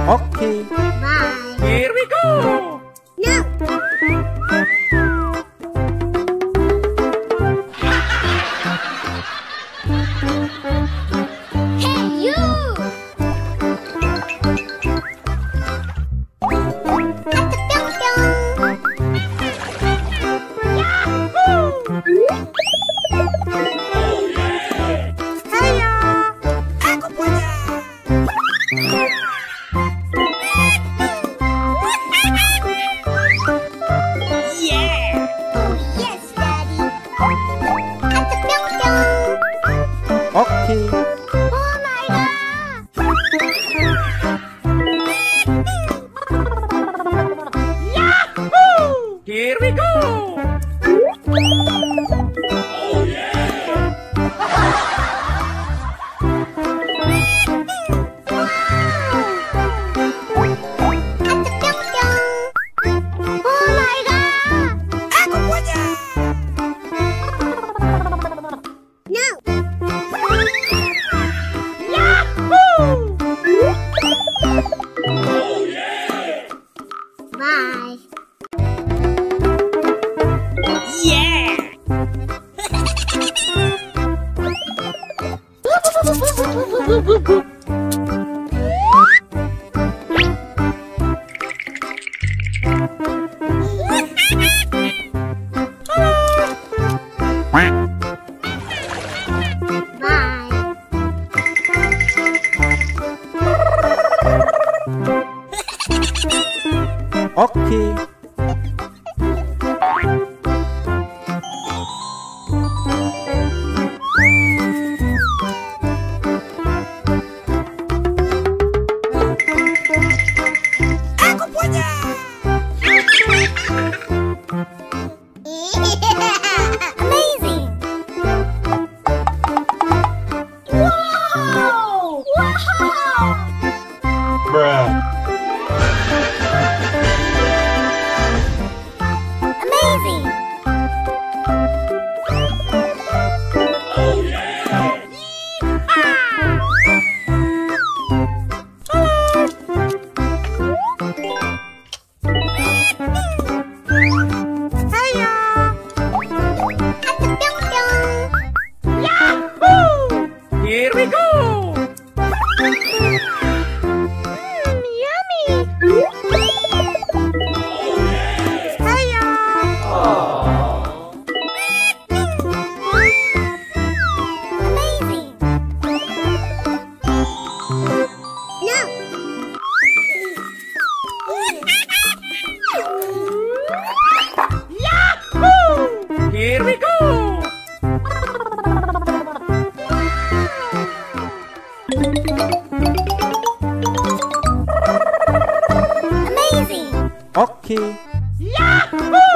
Okay. Bye. Here we go. No. Hey, you. Okay. Oh my god! Yahoo! Here we go. Oh yeah! Oh my god! Aku punya. No! Oh yeah! Bye. Yeah! Bye. Okay. Aku punya. Amazing! Wow! Wow! Bruh. Amazing! Oh yeah! Yahoo! Here we go. Yummy! Amazing! Yahoo! Here we go. Amazing! Okay. Yahoo!